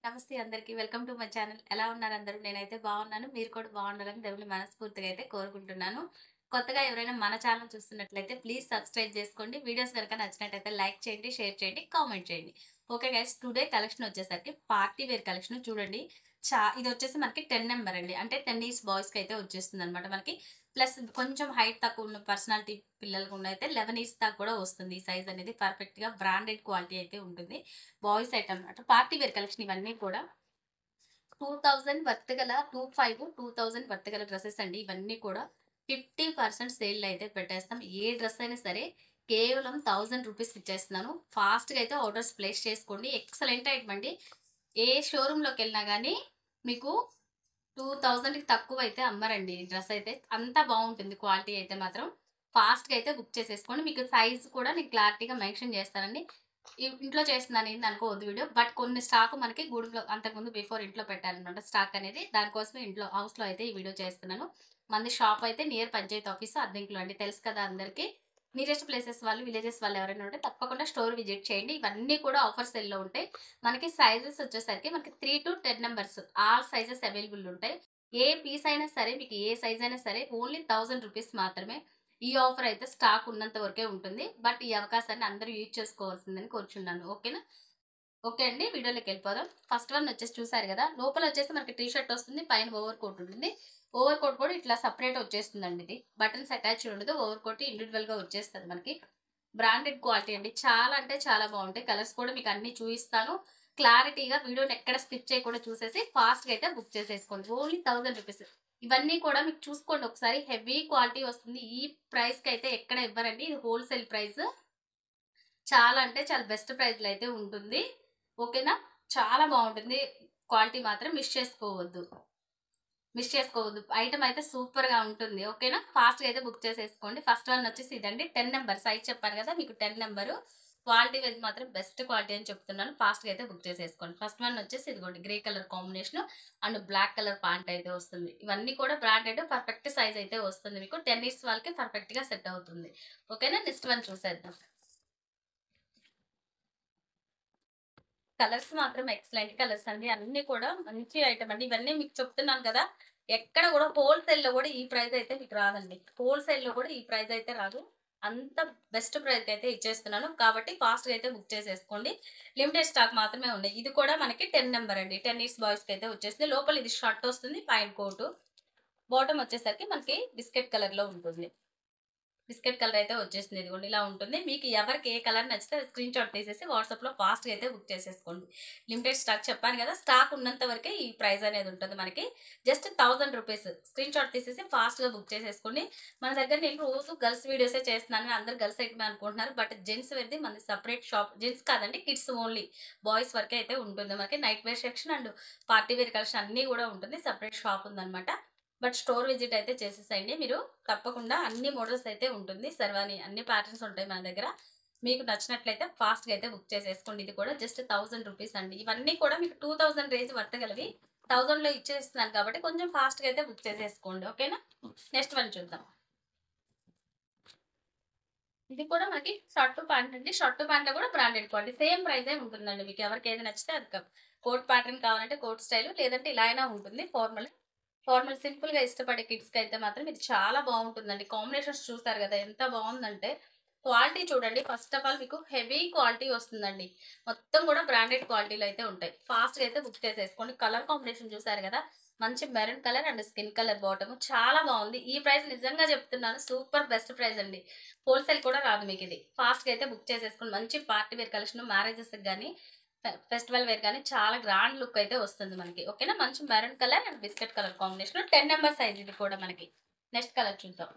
నమస్తే అందరికి. Welcome to my channel. ఎలా ఉన్నారు అందరూ? నేనైతే బాగున్నాను. మీరు కూడా బాగుండాలని దేవుని మనస్ఫూర్తిగా అయితే కోరుకుంటున్నాను. కొత్తగా ఎవరైనా మన ఛానల్ చూస్తున్నట్లయితే ప్లీజ్ సబ్స్క్రైబ్ చేసుకోండి. వీడియోస్ గనుక నచ్చినట్టయితే లైక్ చేయండి, షేర్ చేయండి, కామెంట్ చేయండి. ఓకే గైస్, టుడే కలెక్షన్ వచ్చేసరికి పార్టీ వేర్ కలెక్షన్ చూడండి. ఇది వచ్చేసి మనకి 10 నెంబర్ అండి. అంటే 10 ఇయర్స్ బాయ్స్‌కి అయితే వచ్చేస్తుందన్నమాట మనకి. ప్లస్ కొంచెం హైట్ తక్కువ ఉన్న పర్సనాలిటీ పిల్లలకు అయితే 11 ఇయర్స్ దాకా కూడా వస్తుంది. ఈ సైజ్ అనేది పర్ఫెక్ట్‌గా బ్రాండెడ్ క్వాలిటీ అయితే ఉంటుంది. బాయ్స్ ఐటమ్ అన్నమాట. పార్టీ వేర్ కలెక్షన్ ఇవన్నీ కూడా 2000 వర్త్ గల 2000 వర్త్ గల డ్రెసెస్ అండి. ఇవన్నీ కూడా 50% సేల్ అయితే పెట్టేస్తాం. ఏ డ్రెస్ అయినా సరే కేవలం 1000 రూపీస్ ఇచ్చేస్తున్నాను. ఫాస్ట్‌గా అయితే ఆర్డర్స్ ప్లేస్ చేసుకోండి. ఎక్సలెంట్ ఐటమ్ అండి. ఏ షోరూమ్‌లోకెళ్ళినా గానీ మీకు 2000కి తక్కువ అయితే అమ్మరండి. ఈ డ్రెస్ అయితే అంత బావుంటుంది. క్వాలిటీ అయితే మాత్రం ఫాస్ట్‌గా అయితే బుక్ చేసేసుకోండి. మీకు సైజ్ కూడా నేను క్లారిటీగా మెన్షన్ చేస్తానండి. ఇంట్లో చేస్తున్నాను ఏంది అనుకోవద్దు వీడియో. బట్ కొన్ని స్టాక్ మనకి గూడెంలో అంతకుముందు బిఫోర్ ఇంట్లో పెట్టానన్నమాట స్టాక్ అనేది. దానికోసమే హౌస్‌లో అయితే ఈ వీడియో చేస్తున్నాను. మనది షాప్ అయితే నియర్ పంచాయతీ ఆఫీస్ అద్దెంకులో అండి. తెలుసు కదా అందరికి. నియరెస్ట్ ప్లేసెస్ వాళ్ళు, విలేజెస్ వాళ్ళు ఎవరైనా ఉంటే తప్పకుండా స్టోర్ విజిట్ చేయండి. ఇవన్నీ కూడా ఆఫర్ సేల్‌లో ఉంటాయి. మనకి సైజెస్ వచ్చేసరికి మనకి 3-10 నంబర్స్ ఆల్ సైజెస్ అవైలబుల్ ఉంటాయి. ఏ పీస్ అయినా సరే మీకు ఏ సైజ్ అయినా సరే ఓన్లీ 1000 రూపీస్ మాత్రమే. ఈ ఆఫర్ అయితే స్టాక్ ఉన్నంత వరకే ఉంటుంది. బట్ ఈ అవకాశాన్ని అందరూ యూజ్ చేసుకోవాల్సిందని కోరుచున్నాను. ఓకేనా? ఓకే అండి. వీడియోలోకెళ్ళిపోదాం. ఫస్ట్ వన్ వచ్చేసి చూసారు గదా! లోపలొచ్చేసి మనకి టీ షర్ట్ వస్తుంది. పైన ఓవర్ కోట్ ఉంటుంది. ఓవర్ కోట్ కూడా ఇట్లా సెపరేట్ వచ్చేస్తుందండి ఇది. బటన్స్ అటాచ్డ్ ఉండదు. ఓవర్ కోట్ ఇండివిడ్యువల్‌గా వచ్చేస్తది మనకి. బ్రాండెడ్ క్వాలిటీ అండి. చాలా అంటే చాలా బావుంటాయి. కలర్స్ కూడా మీకు అన్నీ చూయిస్తాను. క్లారిటీగా వీడియోని ఎక్కడ స్కిప్ చేయకుండా చూసేసి ఫాస్ట్‌గా అయితే బుక్ చేసేసుకోండి. Only 1000 rupees. ఇవన్నీ కూడా మీకు చూసుకోండి ఒకసారి. హెవీ క్వాలిటీ వస్తుంది. ఈ ప్రైస్‌కైతే ఎక్కడ ఇవ్వరండి. ఇది హోల్‌సేల్ ప్రైస్. చాలా అంటే చాలా బెస్ట్ ప్రైస్‌లో అయితే ఉంటుంది. ఓకేనా? చాలా బావుంటుంది. క్వాలిటీ మాత్రం మిస్ చేసుకోవద్దు. ఐటెమ్ అయితే సూపర్‌గా ఉంటుంది. ఓకేనా? ఫాస్ట్‌గా అయితే బుక్ చేసేసుకోండి. ఫస్ట్ వన్ వచ్చేసి ఇదండి. 10 నంబర్ సైజ్ చెప్పాను కదా! మీకు 10 నంబరు. క్వాలిటీ వైస్ మాత్రం బెస్ట్ క్వాలిటీ అని చెప్తున్నాను. ఫాస్ట్‌గా అయితే బుక్ చేసేసుకోండి. ఫస్ట్ వన్ వచ్చేసి ఇదిగోండి grey colour combination and black colour pant అయితే వస్తుంది. ఇవన్నీ కూడా బ్రాండెడ్ పర్ఫెక్ట్ సైజ్ అయితే వస్తుంది మీకు. 10 ఇయర్స్ వాళ్ళకి పర్ఫెక్ట్‌గా సెట్ అవుతుంది. ఓకేనా? నెక్స్ట్ వన్ చూసేద్దాం. కలర్స్ మాత్రం ఎక్సలెంట్ కలర్స్ అండి. అన్నీ కూడా మంచి ఐటెమ్ అండి. ఇవన్నీ మీకు చెప్తున్నాను కదా! ఎక్కడ కూడా హోల్‌సేల్‌లో కూడా ఈ ప్రైస్ అయితే మీకు రాదండి. హోల్‌సేల్‌లో కూడా ఈ ప్రైస్ అయితే రాదు. అంత బెస్ట్ ప్రైస్‌కి అయితే ఇచ్చేస్తున్నాను. కాబట్టి ఫాస్ట్‌గా అయితే బుక్ చేసేసుకోండి. లిమిటెడ్ స్టాక్ మాత్రమే ఉన్నాయి. ఇది కూడా మనకి 10 నంబర్ అండి. 10 ఇయర్స్ బాయ్స్‌కి అయితే వచ్చేసింది. లోపల ఇది షర్ట్ వస్తుంది. పైన కోటు. బాటమ్ వచ్చేసరికి మనకి బిస్కెట్ కలర్‌లో ఉంటుంది. బిస్కెట్ కలర్ అయితే వచ్చేసింది. ఇదిగోండి ఇలా ఉంటుంది. మీకు ఎవరికి ఏ కలర్ నచ్చితే అది స్క్రీన్ షాట్ తీసేసి వాట్సాప్‌లో ఫాస్ట్‌గా అయితే బుక్ చేసేసుకోండి. లిమిటెడ్ స్టాక్ చెప్పాను కదా! స్టాక్ ఉన్నంత వరకే ఈ ప్రైస్ అనేది ఉంటుంది మనకి. Just 1000 rupees. స్క్రీన్ షాట్ తీసేసి ఫాస్ట్‌గా బుక్ చేసేసుకోండి. మన దగ్గర నేను రోజు గర్ల్స్ వీడియోసే చేస్తున్నాను. అందరూ గర్ల్స్ ఐటమే అనుకుంటున్నారు. బట్ జెంట్స్ వేర్‌ది మనది సెపరేట్ షాప్. జెంట్స్ కాదండి కిడ్స్ ఓన్లీ. బాయ్స్ వరకే అయితే ఉంటుంది మనకి. Night wear section and party wear collection అన్నీ కూడా ఉంటుంది. సెపరేట్ షాప్ ఉందన్నమాట. బట్ స్టోర్ విజిట్ అయితే చేసేసేయండి మీరు. తప్పకుండా అన్ని మోడల్స్ అయితే ఉంటుంది. శర్వాణి అన్ని ప్యాటర్న్స్ ఉంటాయి మన దగ్గర. మీకు నచ్చినట్లయితే ఫాస్ట్‌గా అయితే బుక్ చేసేసుకోండి. ఇది కూడా జస్ట్ 1000 రూపీస్ అండి. ఇవన్నీ కూడా మీకు 2000 రేంజ్ వర్తగలవి. 1000లో ఇచ్చేస్తున్నాను కాబట్టి కొంచెం ఫాస్ట్‌గా అయితే బుక్ చేసేసుకోండి. ఓకేనా? నెక్స్ట్ వన్ చూద్దాం. ఇది కూడా మనకి షర్ట్ ప్యాంట్ అండి. షర్ట్ ప్యాంట్ కూడా బ్రాండెడ్ క్వాలిటీ. సేమ్ ప్రైజే ఉంటుందండి. మీకు ఎవరికి ఏది నచ్చితే అది కోట్ ప్యాటర్న్ కావాలంటే కోట్ స్టైల్ లేదంటే ఇలా అయినా ఉంటుంది ఫార్మల్. ఫార్మల్ సింపుల్‌గా ఇష్టపడే కిడ్స్‌కైతే మాత్రం ఇది చాలా బావుంటుందండి. కాంబినేషన్స్ చూసారు గదా! ఎంత బావుందంటే, క్వాలిటీ చూడండి ఫస్ట్ ఆఫ్ ఆల్ మీకు హెవీ క్వాలిటీ వస్తుందండి. మొత్తం గూడా బ్రాండెడ్ క్వాలిటీలో అయితే ఉంటాయి. ఫాస్ట్‌గా అయితే బుక్ చేసేసుకోండి. కలర్ కాంబినేషన్ చూసారు గదా! మంచి maroon colour and skin colour bottom చాలా బావుంది. ఈ ప్రైస్ నిజంగా చెప్తున్నాను సూపర్ బెస్ట్ ప్రైస్ అండి. హోల్‌సేల్ కూడా రాదు మీకిది. ఫాస్ట్‌గా అయితే బుక్ చేసేసుకోండి. మంచి పార్టీ వేర్ కలెక్షన్ మ్యారేజెస్‌కి గాని ఫెస్టివల్ వేర్ గాని చాలా గ్రాండ్ లుక్ అయితే వస్తుంది మనకి. ఓకేనా? మంచి maroon colour and biscuit colour combination 10 number size ఇది కూడా మనకి. నెక్స్ట్ కలర్ చూద్దాం.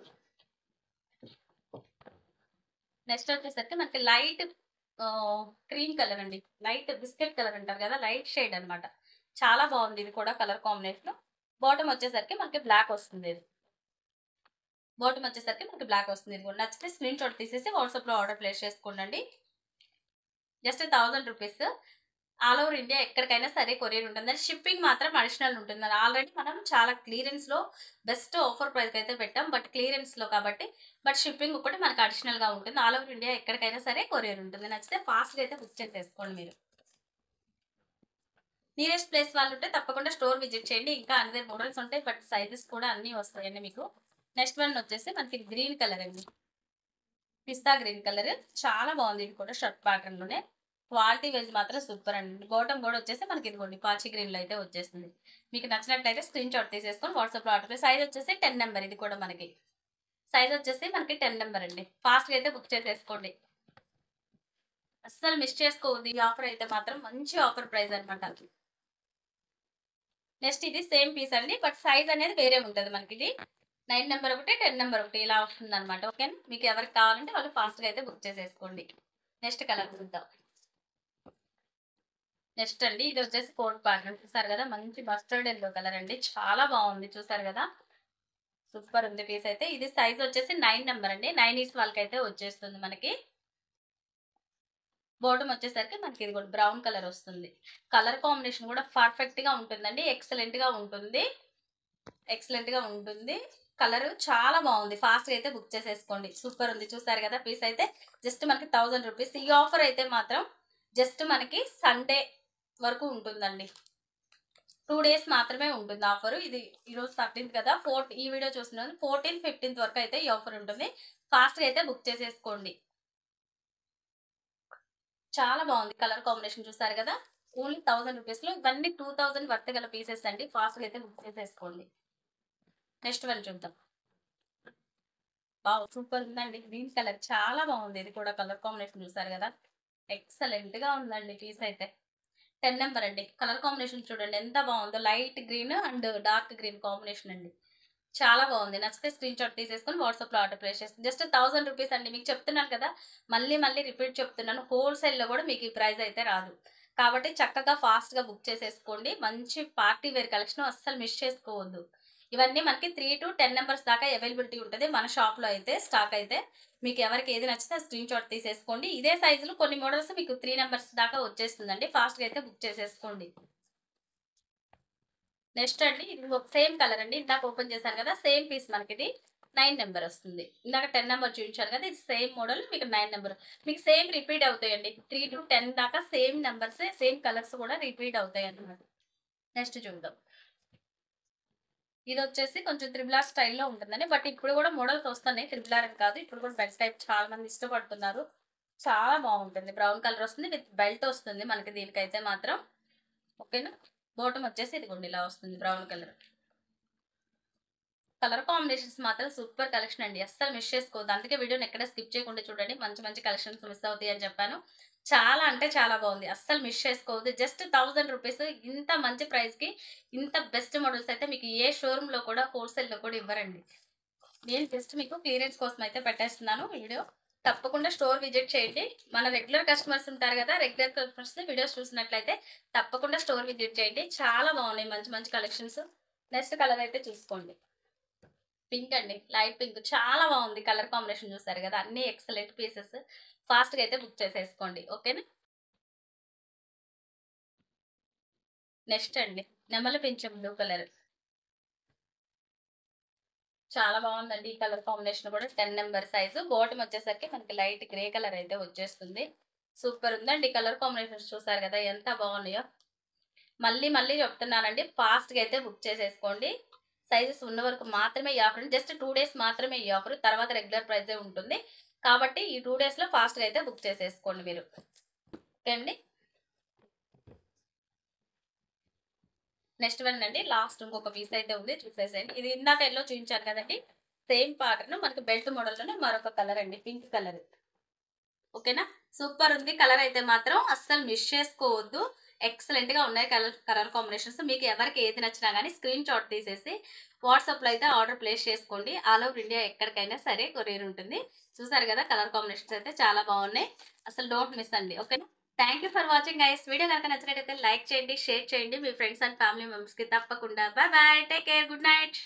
నెక్స్ట్ వచ్చేసరికి మనకి లైట్ క్రీమ్ కలర్ అండి. లైట్ బిస్కెట్ కలర్ అంటారు కదా! లైట్ షేడ్ అన్నమాట. చాలా బావుంది ఇది కూడా కలర్ కాంబినేషన్. బాటమ్ వచ్చేసరికి మనకి బ్లాక్ వస్తుంది ఇది. బాటమ్ వచ్చేసరికి మనకి బ్లాక్ వస్తుంది. ఇది కూడా నచ్చితే స్క్రీన్ షాట్ తీసేసి వాట్సాప్‌లో ఆర్డర్ ప్లేస్ చేసుకోండండి. Just 1000 rupees. All over India ఎక్కడికైనా సరే కొరియర్ ఉంటుంది. షిప్పింగ్ మాత్రం అడిషనల్ ఉంటుంది. ఆల్రెడీ మనం చాలా క్లియరెన్స్‌లో బెస్ట్ ఆఫర్ ప్రైస్‌కి అయితే పెట్టాం. బట్ క్లియరెన్స్‌లో కాబట్టి షిప్పింగ్ ఒకటి మనకు అడిషనల్‌గా ఉంటుంది. ఆల్ ఓవర్ ఇండియా ఎక్కడికైనా సరే కొరియర్ ఉంటుంది. నచ్చితే ఫాస్ట్‌గా అయితే బుక్ చేసేసుకోండి మీరు. నియరెస్ట్ ప్లేస్ వాళ్ళు ఉంటే తప్పకుండా స్టోర్ విజిట్ చేయండి. ఇంకా అనదర్ మోడల్స్ ఉంటాయి, బట్ సైజెస్ కూడా అన్నీ వస్తాయండి మీకు. నెక్స్ట్ వన్ వచ్చేసి మనకి గ్రీన్ కలర్ అండి, పిస్తా గ్రీన్ కలర్. చాలా బాగుంది ఇది కూడా, షర్ట్ ప్యాటర్న్ లోనే. క్వాలిటీ వైజ్ మాత్రం సూపర్ అండి. బాటమ్ కూడా వచ్చేసి మనకి ఇదిగోండి పాచి గ్రీన్ లో అయితే వచ్చేస్తుంది. మీకు నచ్చినట్లయితే స్క్రీన్ షాట్ తీసేసుకొని వాట్సాప్ లో ఆర్డర్. సైజ్ వచ్చేసి 10 నెంబర్. ఇది కూడా మనకి సైజ్ వచ్చేసి మనకి 10 నెంబర్ అండి. ఫాస్ట్ గా అయితే బుక్ చేసేసుకోండి, అస్సలు మిస్ చేసుకోవద్దు. ఈ ఆఫర్ అయితే మాత్రం మంచి ఆఫర్ ప్రైస్ అనమాట. నెక్స్ట్ ఇది సేమ్ పీస్ అండి, బట్ సైజ్ అనేది వేరే ఉంటుంది మనకి. ఇది 9 నెంబర్ ఒకటి, 10 నెంబర్ ఒకటి ఇలా వస్తుంది అనమాట. ఓకేనా, మీకు ఎవరికి కావాలంటే వాళ్ళు ఫాస్ట్ గా అయితే బుక్ చేసేసుకోండి. నెక్స్ట్ కలర్ చూద్దాం. నెక్స్ట్ అండి ఇది వచ్చేసి కోట్ ప్యాటర్న్. చూసారు కదా, మంచి మస్టర్డ్ ఎల్లో కలర్ అండి, చాలా బాగుంది. చూసారు కదా, సూపర్ ఉంది పీస్ అయితే. ఇది సైజ్ వచ్చేసి 9 నెంబర్ అండి. 9 ఇయర్స్ వాళ్ళకైతే వచ్చేస్తుంది మనకి. బాటమ్ వచ్చేసరికి మనకి ఇది కూడా బ్రౌన్ కలర్ వస్తుంది. కలర్ కాంబినేషన్ కూడా పర్ఫెక్ట్ గా ఉంటుందండి, ఎక్సలెంట్ గా ఉంటుంది, ఎక్సలెంట్ గా ఉంటుంది. కలర్ చాలా బాగుంది. ఫాస్ట్ గా అయితే బుక్ చేసేసుకోండి. సూపర్ ఉంది. చూసారు కదా, పీస్ అయితే జస్ట్ మనకి 1000 రూపీస్. ఈ ఆఫర్ అయితే మాత్రం జస్ట్ మనకి సండే వరకు ఉంటుందండి. 2 డేస్ మాత్రమే ఉంటుంది ఆఫర్. ఇది ఈరోజు 13th కదా, ఈ వీడియో చూస్తున్నాను 14th 15th వరకు అయితే ఈ ఆఫర్ ఉంటుంది. ఫాస్ట్ గా అయితే బుక్ చేసేసుకోండి. చాలా బాగుంది కలర్ కాంబినేషన్. చూసారు కదా, ఓన్లీ 1000 రూపీస్ లో ఇవన్నీ 2000 వర్త్ గల పీసెస్ అండి. ఫాస్ట్ గా అయితే బుక్ చేసేసుకోండి. నెక్స్ట్ వన్ చూద్దాం. బావ్ సూపర్ ఉందండి, గ్రీన్ కలర్ చాలా బాగుంది. ఇది కూడా కలర్ కాంబినేషన్ చూసారు కదా, ఎక్సలెంట్ గా ఉందండి పీస్ అయితే. 10 నెంబర్ అండి. కలర్ కాంబినేషన్ చూడండి ఎంత బాగుందో, light green and dark green combination అండి, చాలా బాగుంది. నచ్చితే స్క్రీన్ షాట్ తీసేసుకొని వాట్సాప్ లో ఆర్డర్ ప్లేస్ చేస్తుంది. జస్ట్ 1000 రూపీస్ అండి. మీకు చెప్తున్నాను కదా, మళ్ళీ మళ్ళీ రిపీట్ చెప్తున్నాను, హోల్సేల్ లో కూడా మీకు ఈ ప్రైస్ అయితే రాదు. కాబట్టి చక్కగా ఫాస్ట్ గా బుక్ చేసేసుకోండి. మంచి పార్టీ వేర్ కలెక్షన్, అస్సలు మిస్ చేసుకోవద్దు. ఇవన్నీ మనకి 3 to 10 నెంబర్స్ దాకా అవైలబిలిటీ ఉంటుంది మన షాప్ లో అయితే. స్టాక్ అయితే మీకు ఎవరికి ఏది నచ్చితే స్క్రీన్ షాట్ తీసేసుకోండి. ఇదే సైజులు కొన్ని మోడల్స్ మీకు 3 నెంబర్స్ దాకా వచ్చేస్తుందండి. ఫాస్ట్ గా అయితే బుక్ చేసేసుకోండి. నెక్స్ట్ అండి ఇది ఒక సేమ్ కలర్ అండి. ఇందాక ఓపెన్ చేశాను కదా, సేమ్ పీస్ మనకి ఇది 9 నెంబర్ వస్తుంది. ఇందాక 10 నెంబర్ చూపించాను కదా, ఇది సేమ్ మోడల్ మీకు 9 నెంబర్. మీకు సేమ్ రిపీట్ అవుతాయండి. 3 to 10 దాకా సేమ్ నెంబర్స్, సేమ్ కలర్స్ కూడా రిపీట్ అవుతాయి అన్నమాట. నెక్స్ట్ చూద్దాం. ఇది వచ్చేసి కొంచెం త్రిబులార్ స్టైల్లో ఉంటుందండి, బట్ ఇప్పుడు కూడా మోడల్స్ వస్తున్నాయి. త్రిబులార్ అని కాదు, ఇప్పుడు కూడా బెల్ట్ టైప్ చాలా మంది ఇష్టపడుతున్నారు. చాలా బాగుంటుంది. బ్రౌన్ కలర్ వస్తుంది, విత్ బెల్ట్ వస్తుంది మనకి దీనికైతే మాత్రం. ఓకేనా, బాటమ్ వచ్చేసి ఇదిగోండి ఇలా వస్తుంది, బ్రౌన్ కలర్. కలర్ కాంబినేషన్స్ మాత్రం సూపర్ కలెక్షన్ అండి, అస్సలు మిస్ చేసుకోవద్దు. అందుకే వీడియోని ఎక్కడ స్కిప్ చేయకుండా చూడండి, మంచి మంచి కలెక్షన్స్ మిస్ అవుతాయి అని చెప్పాను. చాలా అంటే చాలా బాగుంది, అస్సలు మిస్ చేసుకోవద్దు. జస్ట్ 1000 రూపీస్, ఇంత మంచి ప్రైస్ కి ఇంత బెస్ట్ మోడల్స్ అయితే మీకు ఏ షోరూమ్ లో కూడా, హోల్సేల్ లో కూడా ఇవ్వరండి. నేను జస్ట్ మీకు క్లియరెన్స్ కోసం అయితే పెట్టేస్తున్నాను వీడియో. తప్పకుండా స్టోర్ విజిట్ చేయండి. మన రెగ్యులర్ కస్టమర్స్ ఉంటారు కదా, రెగ్యులర్ కస్టమర్స్ వీడియోస్ చూసినట్లయితే తప్పకుండా స్టోర్ విజిట్ చేయండి. చాలా బాగున్నాయి మంచి మంచి కలెక్షన్స్. నెక్స్ట్ కలర్ అయితే చూసుకోండి, పింక్ అండి, లైట్ పింక్, చాలా బాగుంది. కలర్ కాంబినేషన్ చూసారు కదా, అన్ని ఎక్సలెంట్ పీసెస్. ఫాస్ట్ గా అయితే బుక్ చేసేసుకోండి. ఓకేనా. నెక్స్ట్ అండి నెమలి పింఛం బ్లూ కలర్, చాలా బాగుందండి. ఈ కలర్ కాంబినేషన్ కూడా 10 నెంబర్ సైజు. బాటమ్ వచ్చేసరికి మనకి లైట్ గ్రే కలర్ అయితే వచ్చేస్తుంది. సూపర్ ఉందండి. కలర్ కాంబినేషన్స్ చూసారు కదా ఎంత బాగున్నాయో. మళ్ళీ మళ్ళీ చెప్తున్నానండి, ఫాస్ట్ గా అయితే బుక్ చేసేసుకోండి. సైజెస్ ఉన్న వరకు మాత్రమే ఈ ఆఫర్, జస్ట్ 2 డేస్ మాత్రమే ఈ ఆఫర్, తర్వాత రెగ్యులర్ ప్రైజే ఉంటుంది. కాబట్టి ఈ 2 డేస్ లో ఫాస్ట్ గా అయితే బుక్ చేసేసుకోండి మీరు. ఓకే అండి. నెక్స్ట్ వన్ అండి, లాస్ట్ ఇంకొక పీస్ అయితే ఉంది, చూసేసేయండి. ఇది ఇందాక ఎల్లో చూపించారు కదండి, సేమ్ ప్యాటర్న్ మనకి బెల్ట్ మోడల్ లోనే మరొక కలర్ అండి, పింక్ కలర్. ఓకేనా, సూపర్ ఉంది. కలర్ అయితే మాత్రం అస్సలు మిస్ చేసుకోవద్దు, ఎక్సలెంట్ గా ఉన్నాయి కలర్ కలర్ కాంబినేషన్స్. మీకు ఎవరికి ఏది నచ్చినా కానీ స్క్రీన్ షాట్ తీసేసి వాట్సాప్ లో అయితే ఆర్డర్ ప్లేస్ చేసుకోండి. ఆల్ ఓవర్ ఇండియా ఎక్కడికైనా సరే కొరియర్ ఉంటుంది. చూసారు కదా, కలర్ కాంబినేషన్స్ అయితే చాలా బాగున్నాయి, అసలు డోంట్ మిస్ అండి. ఓకేనా, thank you for watching guys. Video కనుక నచ్చినట్టయితే లైక్ చేయండి, షేర్ చేయండి మీ ఫ్రెండ్స్ అండ్ ఫ్యామిలీ మెంబర్స్ కి తప్పకుండా. Bye bye, take care, good night.